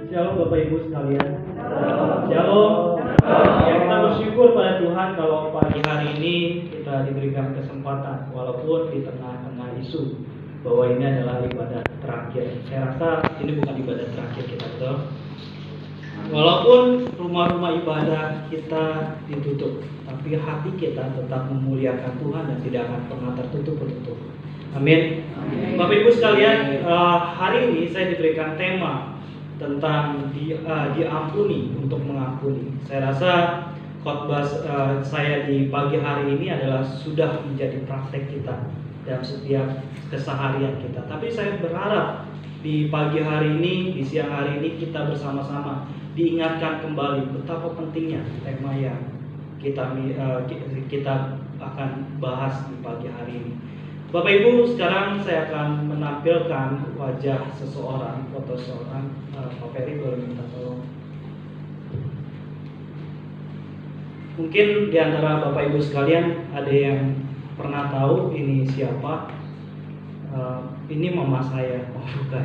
Shalom Bapak Ibu sekalian. Shalom. Ya, kita bersyukur pada Tuhan kalau pagi hari ini kita diberikan kesempatan walaupun di tengah-tengah isu bahwa ini adalah ibadah terakhir. Saya rasa ini bukan ibadah terakhir kita, betul? Walaupun rumah-rumah ibadah kita ditutup, tapi hati kita tetap memuliakan Tuhan dan tidak akan pernah tertutup untuk Tuhan. Amin. Bapak Ibu sekalian, hari ini saya diberikan tema tentang diampuni untuk mengampuni. Saya rasa khotbah saya di pagi hari ini adalah sudah menjadi praktek kita dalam setiap keseharian kita. Tapi saya berharap di pagi hari ini, di siang hari ini kita bersama-sama diingatkan kembali betapa pentingnya tema yang kita akan bahas di pagi hari ini. Bapak Ibu, sekarang saya akan menampilkan wajah seseorang, foto seorang. Pak Ferry boleh minta tolong. Mungkin di antara Bapak Ibu sekalian ada yang pernah tahu ini siapa? Ini mama saya, bukan.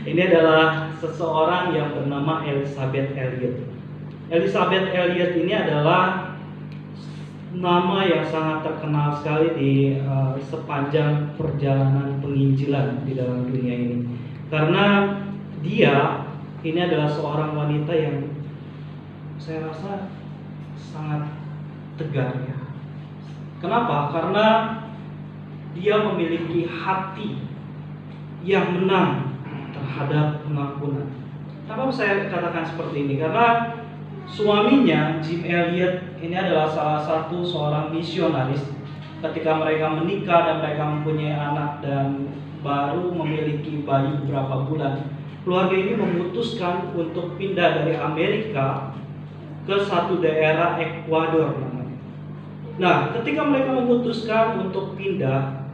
Ini adalah seseorang yang bernama Elizabeth Elliot. Elizabeth Elliot ini adalah nama yang sangat terkenal sekali di sepanjang perjalanan penginjilan di dalam dunia ini. Karena dia ini adalah seorang wanita yang saya rasa sangat tegar ya. Kenapa? Karena dia memiliki hati yang menang terhadap pengampunan. Kenapa saya katakan seperti ini? Karena suaminya, Jim Elliot, ini adalah salah satu seorang misionaris. Ketika mereka menikah dan mereka mempunyai anak dan baru memiliki bayi beberapa bulan, keluarga ini memutuskan untuk pindah dari Amerika ke satu daerah Ekuador namanya. Nah, ketika mereka memutuskan untuk pindah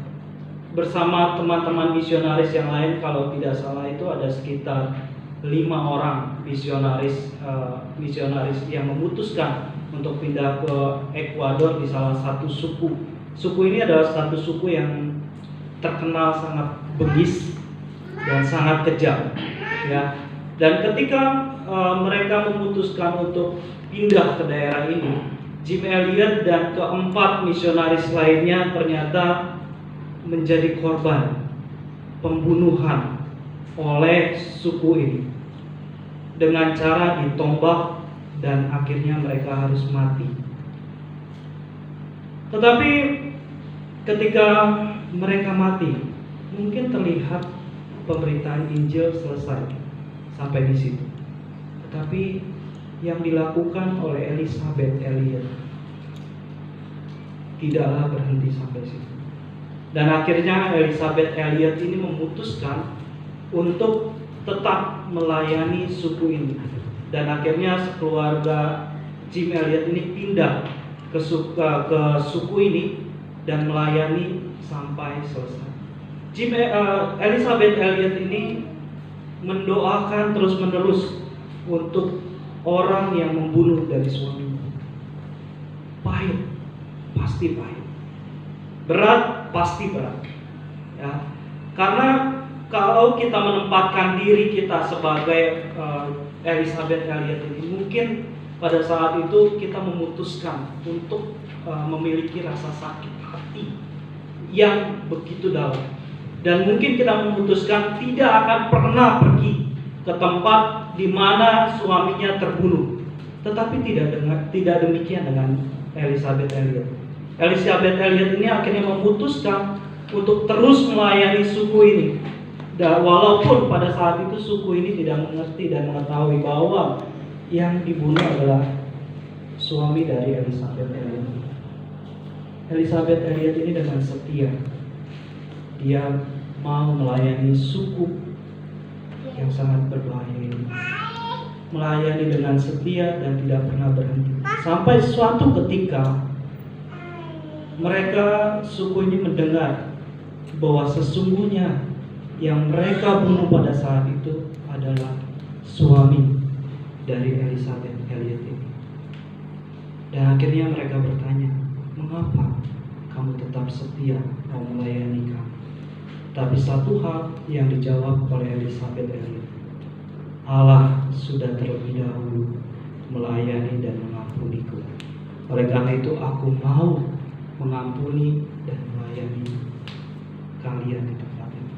bersama teman-teman misionaris yang lain, kalau tidak salah itu ada sekitar 5 orang misionaris yang memutuskan untuk pindah ke Ekuador di salah satu suku. Suku ini adalah satu suku yang terkenal sangat bengis dan sangat kejam, ya. Dan ketika mereka memutuskan untuk pindah ke daerah ini, Jim Elliot dan keempat misionaris lainnya ternyata menjadi korban pembunuhan oleh suku ini dengan cara ditombak dan akhirnya mereka harus mati. Tetapi ketika mereka mati, mungkin terlihat pemberitaan Injil selesai sampai di situ. Tetapi yang dilakukan oleh Elizabeth Elliot tidaklah berhenti sampai situ. Dan akhirnya Elizabeth Elliot ini memutuskan untuk tetap melayani suku ini. Dan akhirnya sekeluarga Jim Elliot ini pindah ke suku ini dan melayani sampai selesai. Elizabeth Elliot ini mendoakan terus-menerus untuk orang yang membunuh dari suaminya. Pahit, pasti pahit. Berat, pasti berat. Ya. Karena kalau kita menempatkan diri kita sebagai Elizabeth Elliot ini, mungkin pada saat itu kita memutuskan untuk memiliki rasa sakit hati yang begitu dalam. Dan mungkin kita memutuskan tidak akan pernah pergi ke tempat di mana suaminya terbunuh. Tetapi tidak demikian dengan Elizabeth Elliot. Elizabeth Elliot ini akhirnya memutuskan untuk terus melayani suku ini. Dan walaupun pada saat itu suku ini tidak mengerti dan mengetahui bahwa yang dibunuh adalah suami dari Elizabeth Elliot. Elizabeth Elliot ini dengan setia, dia mau melayani suku yang sangat berbahaya ini. Melayani dengan setia dan tidak pernah berhenti. Sampai suatu ketika mereka suku ini mendengar bahwa sesungguhnya yang mereka bunuh pada saat itu adalah suami dari Elizabeth Elliot ini. Dan akhirnya mereka bertanya, mengapa kamu tetap setia mau melayani kami? Tapi satu hal yang dijawab oleh Elizabeth Elliot, Allah sudah terlebih dahulu melayani dan mengampuniku. Oleh karena itu aku mau mengampuni dan melayani kalian di tempat ini.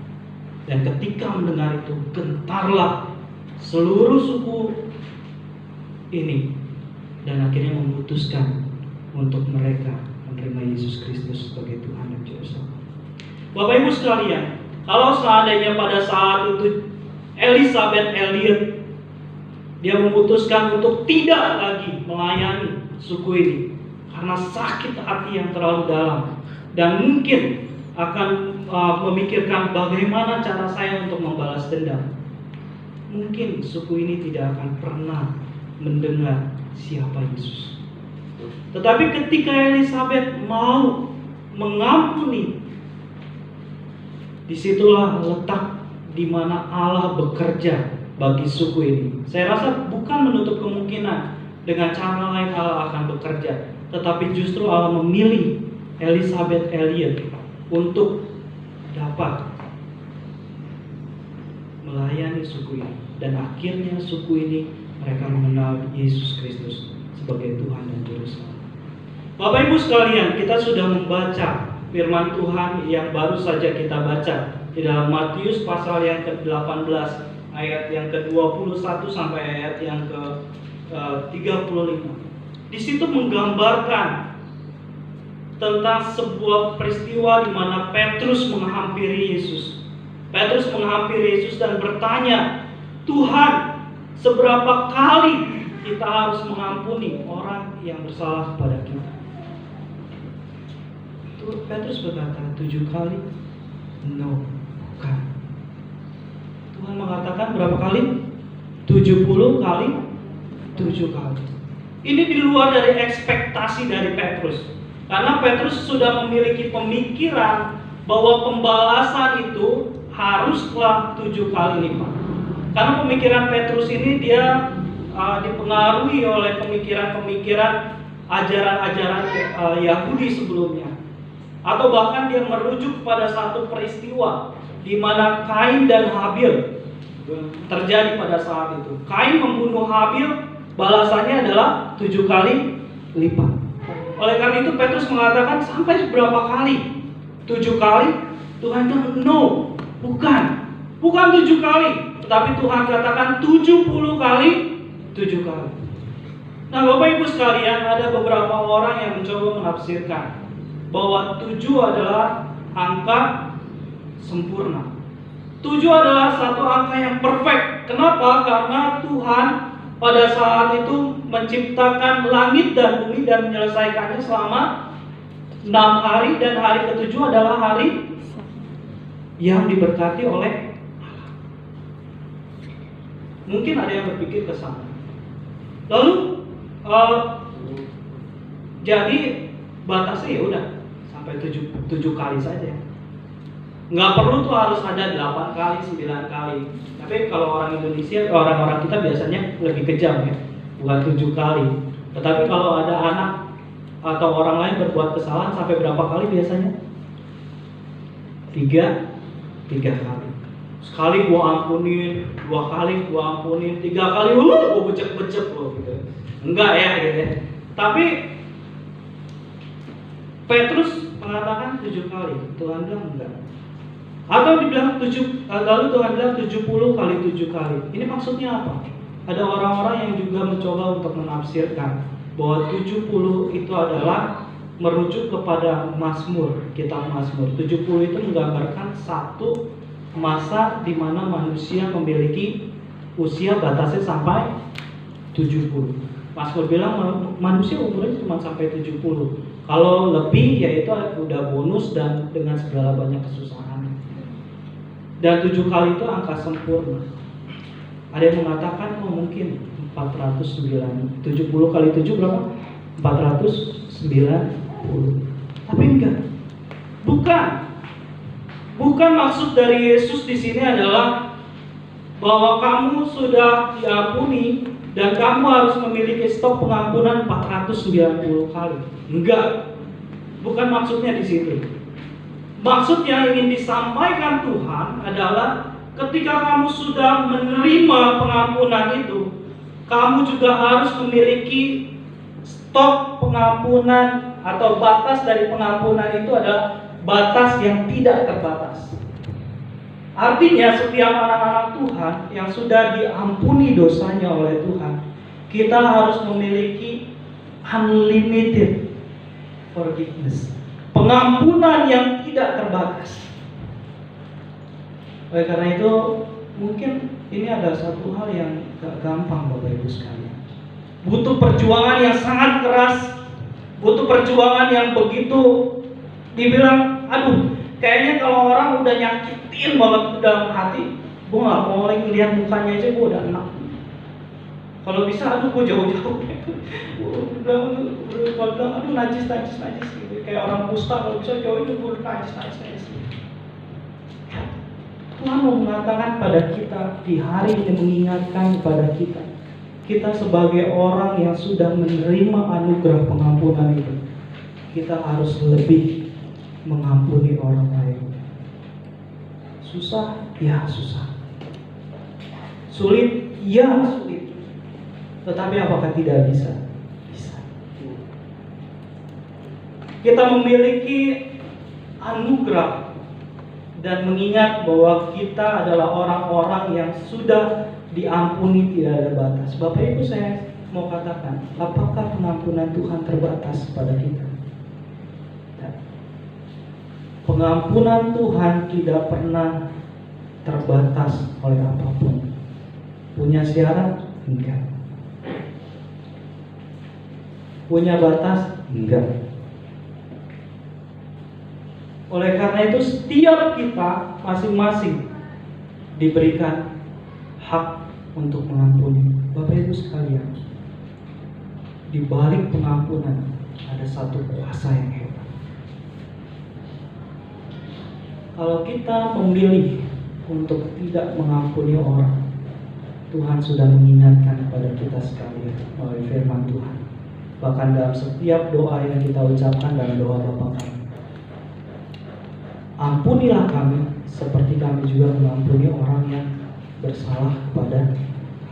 Dan ketika mendengar itu, gentarlah seluruh suku ini, dan akhirnya memutuskan untuk mereka menerima Yesus Kristus sebagai Tuhan dan Juru Selamat. Bapak Ibu sekalian, kalau seandainya pada saat itu Elizabeth Elliot dia memutuskan untuk tidak lagi melayani suku ini karena sakit hati yang terlalu dalam, dan mungkin akan memikirkan bagaimana cara saya untuk membalas dendam, mungkin suku ini tidak akan pernah mendengar siapa Yesus. Tetapi ketika Elizabeth mau mengampuni, disitulah letak di mana Allah bekerja bagi suku ini. Saya rasa bukan menutup kemungkinan dengan cara lain Allah akan bekerja, tetapi justru Allah memilih Elizabeth Elliot untuk dapat melayani suku ini, dan akhirnya suku ini mereka mengenal Yesus Kristus sebagai Tuhan dan Juru Selamat. Bapak Ibu sekalian, kita sudah membaca firman Tuhan yang baru saja kita baca di dalam Matius pasal yang ke-18 ayat yang ke-21 sampai ayat yang ke-35. Di situ menggambarkan tentang sebuah peristiwa di mana Petrus menghampiri Yesus. Petrus menghampiri Yesus dan bertanya, "Tuhan, seberapa kali kita harus mengampuni orang yang bersalah kepada kita?" Petrus berkata, 7 kali? No, bukan. Tuhan mengatakan berapa kali? 70 kali? 7 kali. Ini di luar dari ekspektasi dari Petrus. Karena Petrus sudah memiliki pemikiran bahwa pembalasan itu haruslah 7 kali lipat. Karena pemikiran Petrus ini dia dipengaruhi oleh pemikiran-pemikiran ajaran-ajaran Yahudi sebelumnya. Atau bahkan dia merujuk pada satu peristiwa di mana Kain dan Habil terjadi pada saat itu. Kain membunuh Habil, balasannya adalah 7 kali lipat. Oleh karena itu Petrus mengatakan, sampai berapa kali? 7 kali? Tuhan bilang, no, bukan 7 kali, tetapi Tuhan katakan 70 kali 7 kali. Nah Bapak Ibu sekalian, ada beberapa orang yang mencoba menafsirkan bahwa 7 adalah angka sempurna. 7 adalah satu angka yang perfect. Kenapa? Karena Tuhan pada saat itu menciptakan langit dan bumi dan menyelesaikannya selama 6 hari, dan hari ke-7 adalah hari yang diberkati oleh Allah. Mungkin ada yang berpikir ke sana. Lalu jadi batasnya ya udah sampai 7 kali saja. Nggak perlu tuh harus ada 8 kali, 9 kali. Tapi kalau orang Indonesia, orang-orang kita biasanya lebih kejam ya, bukan 7 kali. Tetapi kalau ada anak atau orang lain berbuat kesalahan, sampai berapa kali biasanya? 3 kali. Sekali gua ampunin, 2 kali gua ampunin, 3 kali gua becek-becek gitu. Enggak ya gitu ya. Tapi Petrus mengatakan 7 kali, Tuhan bilang enggak. Atau dibilang 7, lalu Tuhan bilang 70 kali 7 kali. Ini maksudnya apa? Ada orang-orang yang juga mencoba untuk menafsirkan bahwa 70 itu adalah merujuk kepada Mazmur, kitab Mazmur. 70 itu menggambarkan satu masa di mana manusia memiliki usia batasnya sampai 70. Mazmur bilang manusia umurnya cuma sampai 70. Kalau lebih ya itu udah bonus dan dengan segala banyak kesusahan. Dan 7 kali itu angka sempurna. Ada yang mengatakan mungkin 409. 70 kali 7 berapa? 490. Tapi enggak. Bukan maksud dari Yesus di sini adalah bahwa kamu sudah diampuni dan kamu harus memiliki stok pengampunan 490 kali. Enggak. Bukan maksudnya di situ. Maksud yang ingin disampaikan Tuhan adalah ketika kamu sudah menerima pengampunan itu, kamu juga harus memiliki stok pengampunan atau batas dari pengampunan itu adalah batas yang tidak terbatas. Artinya setiap anak-anak Tuhan yang sudah diampuni dosanya oleh Tuhan, kita harus memiliki unlimited forgiveness, pengampunan yang tidak terbatas. Oleh karena itu, mungkin ini ada satu hal yang gak gampang Bapak Ibu sekalian. Butuh perjuangan yang sangat keras, butuh perjuangan yang begitu dibilang, aduh, kayaknya kalau orang udah nyakitin banget dalam hati, gue gak mau lagi lihat mukanya aja, gue udah enak. Kalau bisa, aduh gue jauh-jauh. Kalau bilang, aduh najis gitu. Kayak orang kusta, kalau bisa jauhin, gue najis. Tuhan mau mengatakan pada kita di hari ini, mengingatkan pada kita sebagai orang yang sudah menerima anugerah pengampunan itu, kita harus lebih mengampuni orang lain. Susah? Ya susah. Sulit? Ya sulit. Tetapi apakah tidak bisa? Bisa. Kita memiliki anugerah dan mengingat bahwa kita adalah orang-orang yang sudah diampuni tidak ada batas. Bapak Ibu, saya mau katakan, apakah pengampunan Tuhan terbatas pada kita? Pengampunan Tuhan tidak pernah terbatas oleh apapun. Punya syarat? Enggak. Punya batas? Enggak. Oleh karena itu setiap kita masing-masing diberikan hak untuk mengampuni. Bapak Ibu sekalian, di balik pengampunan ada satu kuasa yang hebat. Kalau kita memilih untuk tidak mengampuni orang, Tuhan sudah mengingatkan kepada kita sekalian melalui firman Tuhan. Bahkan dalam setiap doa yang kita ucapkan dalam doa Bapa kami, ampunilah kami seperti kami juga mengampuni orang yang bersalah kepada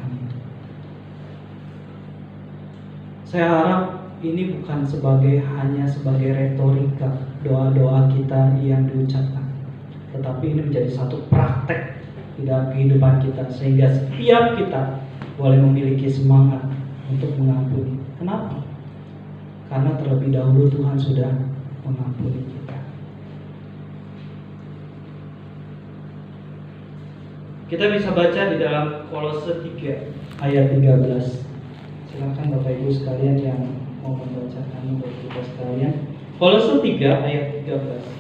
kami. Saya harap ini bukan hanya sebagai retorika doa-doa kita yang diucapkan, tetapi ini menjadi satu praktek di dalam kehidupan kita, sehingga setiap kita boleh memiliki semangat untuk mengampuni. Kenapa? Karena terlebih dahulu Tuhan sudah mengampuni kita. Kita bisa baca di dalam Kolose 3 ayat 13. Silakan Bapak Ibu sekalian yang mau membacakan untuk kita sekalian. Kolose 3 ayat 13.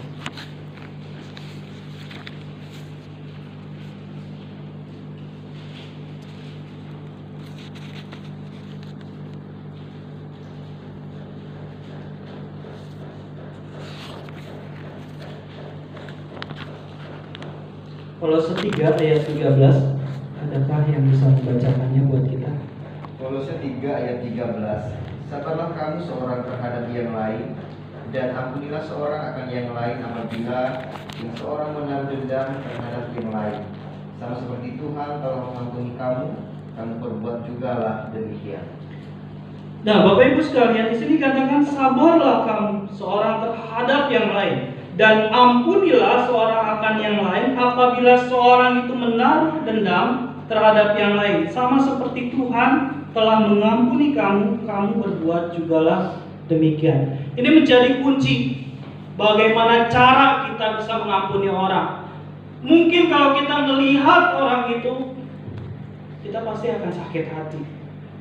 Kolose 3 ayat 13. Adakah yang bisa membacakannya buat kita? Kolose 3 ayat 13. Sabarlah kamu seorang terhadap yang lain, dan ampunilah seorang akan yang lain apabila yang seorang menaruh dendam terhadap yang lain. Sama seperti Tuhan telah mengampuni kamu, kamu perbuat jugalah demikian. Nah, Bapak Ibu sekalian, di sini katakan sabarlah kamu seorang terhadap yang lain, dan ampunilah seorang akan yang lain apabila seorang itu menaruh dendam terhadap yang lain. Sama seperti Tuhan telah mengampuni kamu, kamu berbuat jugalah demikian. Ini menjadi kunci bagaimana cara kita bisa mengampuni orang. Mungkin kalau kita melihat orang itu, kita pasti akan sakit hati,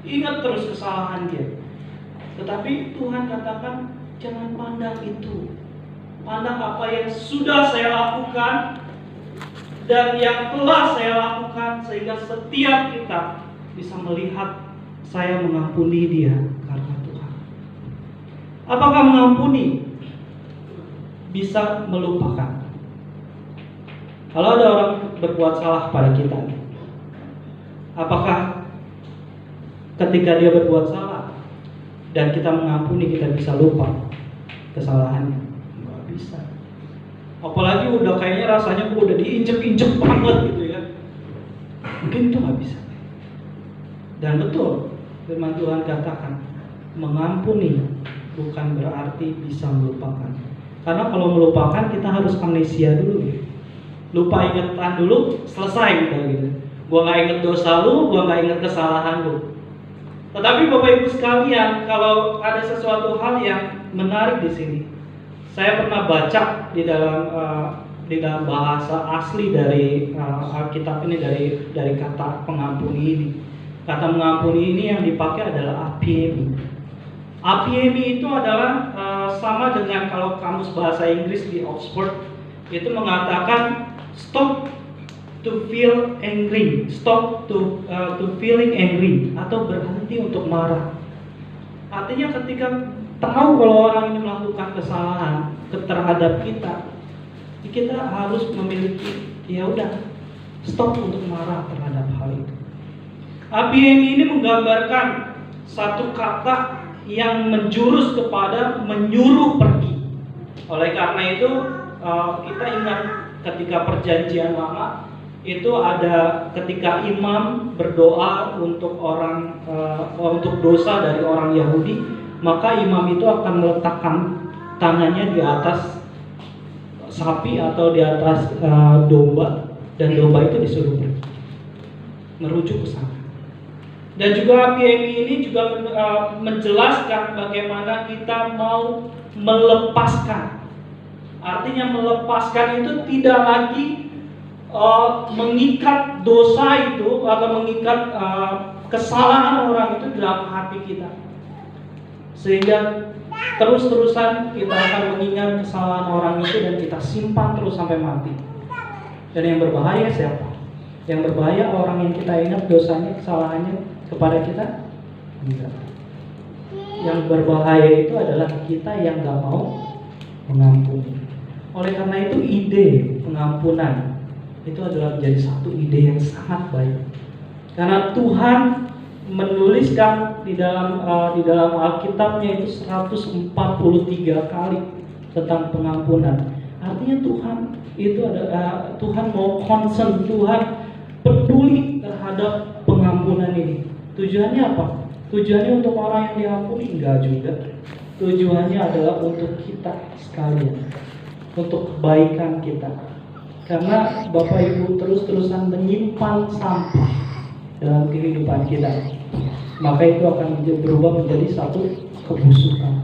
ingat terus kesalahan dia. Tetapi Tuhan katakan, jangan pandang itu, pandang apa yang sudah saya lakukan dan yang telah saya lakukan, sehingga setiap kita bisa melihat saya mengampuni dia karena Tuhan. Apakah mengampuni bisa melupakan? Kalau ada orang berbuat salah pada kita, apakah ketika dia berbuat salah dan kita mengampuni kita bisa lupa kesalahannya? Nggak bisa. Apalagi udah kayaknya rasanya udah diinjek-injek banget gitu ya. Mungkin itu nggak bisa. Dan betul, firman Tuhan katakan, mengampuni bukan berarti bisa melupakan. Karena kalau melupakan kita harus amnesia dulu. Lupa ingatan dulu, selesai gitu. Gua nggak inget dosa lu, gua nggak inget kesalahan lu. Tetapi Bapak Ibu sekalian, kalau ada sesuatu hal yang menarik di sini, saya pernah baca di dalam bahasa asli dari Alkitab ini, dari kata pengampuni ini. Kata mengampuni ini yang dipakai adalah apiemi. Apiemi itu adalah sama dengan kalau kamus bahasa Inggris di Oxford itu mengatakan stop to feel angry, stop to feeling angry, atau berhenti untuk marah. Artinya ketika tahu kalau orang ini melakukan kesalahan terhadap kita, kita harus memiliki, ya udah, stop untuk marah terhadap hal itu. Apiemi ini menggambarkan satu kata yang menjurus kepada menyuruh pergi. Oleh karena itu kita ingat ketika perjanjian lama itu ada ketika imam berdoa untuk untuk dosa dari orang Yahudi, maka imam itu akan meletakkan tangannya di atas sapi atau di atas domba, dan domba itu disuruh pergi, merujuk ke sana. Dan juga apiemi ini juga menjelaskan bagaimana kita mau melepaskan. Artinya melepaskan itu tidak lagi mengikat dosa itu atau mengikat kesalahan orang itu dalam hati kita, sehingga terus-terusan kita akan mengingat kesalahan orang itu dan kita simpan terus sampai mati. Dan yang berbahaya siapa? Yang berbahaya orang yang kita ingat dosanya, kesalahannya kepada kita? Enggak. Yang berbahaya itu adalah kita yang gak mau mengampuni. Oleh karena itu ide pengampunan itu adalah menjadi satu ide yang sangat baik. Karena Tuhan menuliskan di dalam Alkitabnya itu 143 kali tentang pengampunan. Artinya Tuhan itu Tuhan mau concern, Tuhan peduli terhadap pengampunan ini. Tujuannya apa? Tujuannya untuk orang yang diampuni? Enggak juga. Tujuannya adalah untuk kita sekalian, untuk kebaikan kita. Karena Bapak Ibu terus-terusan menyimpan sampah dalam kehidupan kita, maka itu akan berubah menjadi satu kebusukan.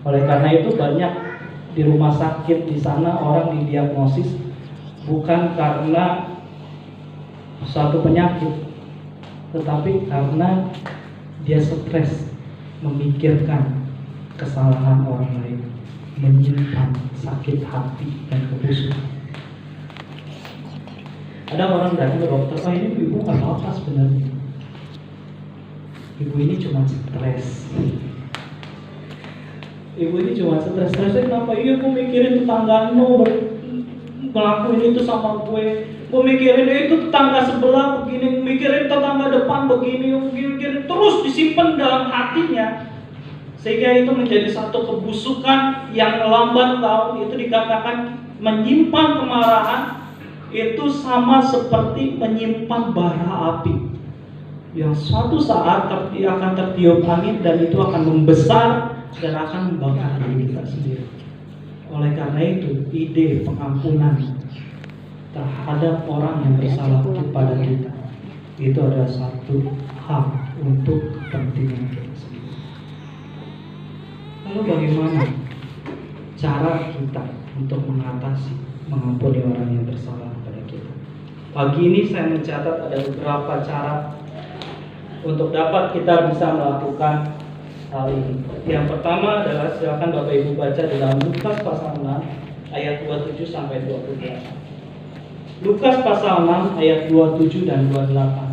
Oleh karena itu banyak di rumah sakit di sana orang didiagnosis bukan karena suatu penyakit, tetapi karena dia stres memikirkan kesalahan orang lain, menyimpan sakit hati dan kebusukan. Ada orang datang ke dokter, oh ini ibu nggak apa-apa sebenarnya, ibu ini cuma stres. Ibu ini cuma stres-stresnya kenapa? Iya, gue mikirin tetanggamu ngelakuin itu sama gue mikirin itu tetangga sebelah begini, mikirin tetangga depan begini, mikirin terus disimpan dalam hatinya, sehingga itu menjadi satu kebusukan yang lambat laun. Itu dikatakan menyimpan kemarahan itu sama seperti menyimpan bara api yang suatu saat akan tertiup angin dan itu akan membesar dan akan membakar diri kita sendiri. Oleh karena itu, ide pengampunan terhadap orang yang bersalah kepada kita itu adalah satu hal untuk kepentingan kita sendiri. Lalu bagaimana cara kita untuk mengampuni orang yang bersalah kepada kita? Pagi ini saya mencatat ada beberapa cara untuk dapat kita bisa melakukan hal ini. Yang pertama adalah silakan Bapak Ibu baca dalam Lukas pasal 6 ayat 27 sampai 28. Lukas pasal 6 ayat 27 dan 28.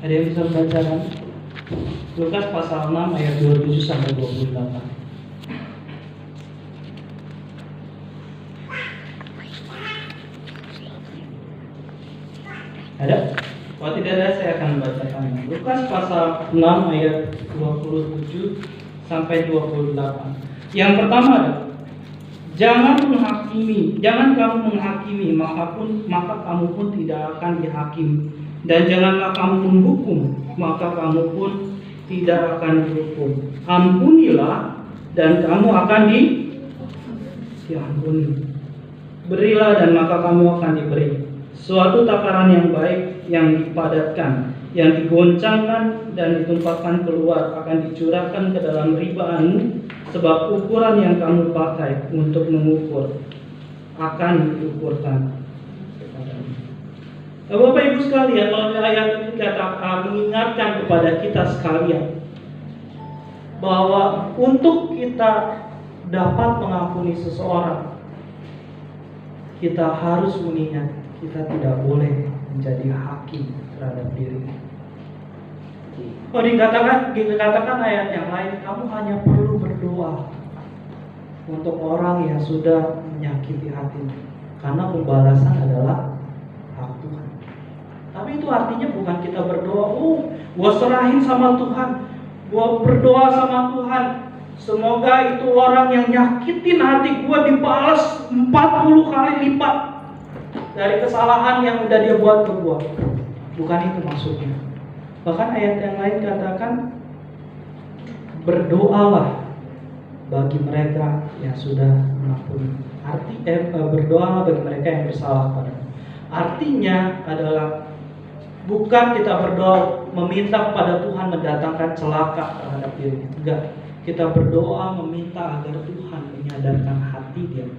Ada yang bisa membacakan? Lukas pasal 6 ayat 27 sampai 28. Ada? Kalau tidak ada, saya akan bacakan. Lukas pasal 6 ayat 27 sampai 28. Yang pertama adalah jangan kamu menghakimi, maka kamu pun tidak akan dihakimi. Dan janganlah kamu menghukum, maka kamu pun tidak akan dihukum. Ampunilah dan kamu akan diampuni. Berilah dan maka kamu akan diberi. Suatu takaran yang baik, yang dipadatkan, yang digoncangkan dan ditumpahkan keluar akan dicurahkan ke dalam ribaanmu, sebab ukuran yang kamu pakai untuk mengukur akan diukurkan kepadamu. Bapak Ibu sekalian, melalui ayat ini mengingatkan kepada kita sekalian bahwa untuk kita dapat mengampuni seseorang, kita harus mengingat kita tidak boleh menjadi hakim terhadap diri. Dikatakan ayat yang lain, kamu hanya perlu berdoa untuk orang yang sudah menyakiti hatimu, karena pembalasan adalah hak Tuhan. Tapi itu artinya bukan kita berdoa, gua serahin sama Tuhan, gua berdoa sama Tuhan, semoga itu orang yang nyakitin hati gua dibalas 40 kali lipat dari kesalahan yang udah dia buat ke gua. Bukan itu maksudnya. Bahkan ayat yang lain katakan, berdoalah bagi mereka yang sudah mengampuni. Berdoalah bagi mereka yang bersalah padamu. Artinya adalah bukan kita berdoa meminta kepada Tuhan mendatangkan celaka terhadap dirinya. Enggak. Kita berdoa meminta agar Tuhan menyadarkan hati dia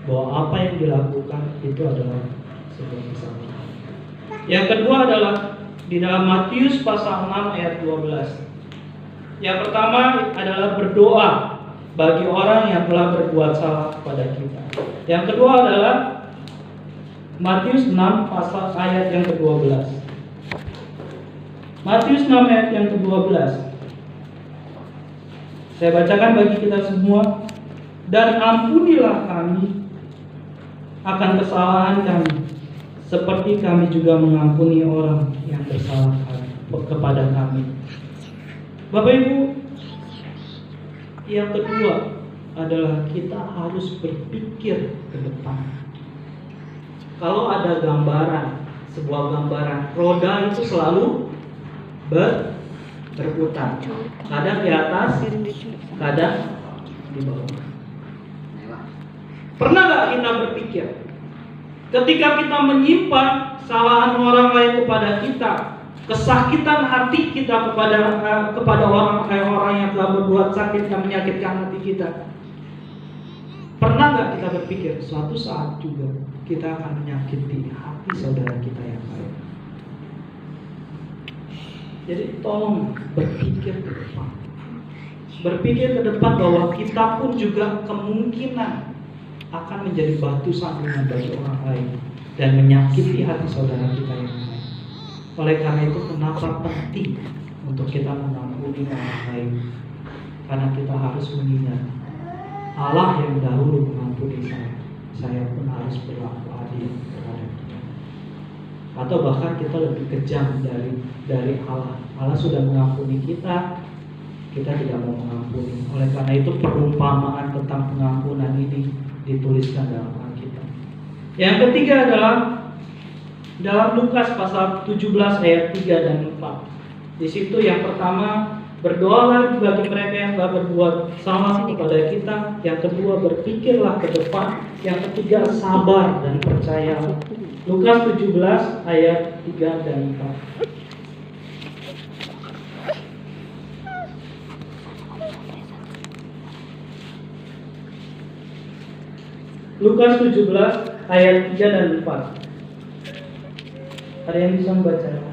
bahwa apa yang dilakukan itu adalah sebuah kesalahan. Yang kedua adalah di dalam Matius pasal 6 ayat 12. Yang pertama adalah berdoa bagi orang yang telah berbuat salah kepada kita. Yang kedua adalah Matius 6 pasal ayat yang ke-12. Matius 6 ayat yang ke-12. Saya bacakan bagi kita semua. Dan ampunilah kami akan kesalahan kami, seperti kami juga mengampuni orang yang bersalah kepada kami. Bapak Ibu, yang kedua adalah kita harus berpikir ke depan. Kalau ada gambaran, sebuah gambaran, roda itu selalu berputar. Kadang di atas, kadang di bawah. Pernah nggak kita berpikir, ketika kita menyimpan kesalahan orang lain kepada kita, kesakitan hati kita kepada orang yang telah berbuat sakit dan menyakitkan hati kita, pernah nggak kita berpikir suatu saat juga kita akan menyakiti hati saudara kita yang lain? Jadi tolong berpikir ke depan. Berpikir ke depan bahwa kita pun juga kemungkinan akan menjadi batu sandungan bagi orang lain dan menyakiti hati saudara kita yang lain. Oleh karena itu kenapa penting untuk kita mengampuni orang lain? Karena kita harus mengingat Allah yang dahulu mengampuni saya pun harus berlaku adil terhadap kita. Atau bahkan kita lebih kejam dari Allah. Allah sudah mengampuni kita tidak mau mengampuni. Oleh karena itu perumpamaan tentang pengampunan ini dituliskan dalam Alkitab. Yang ketiga adalah dalam Lukas pasal 17 ayat 3 dan 4. Di situ yang pertama, berdoalah bagi mereka yang telah berbuat salah kepada kita. Yang kedua, berpikirlah ke depan. Yang ketiga, sabar dan percaya. Lukas 17 ayat 3 dan 4. Lukas 17 ayat 3 dan 4. Ada yang bisa membaca?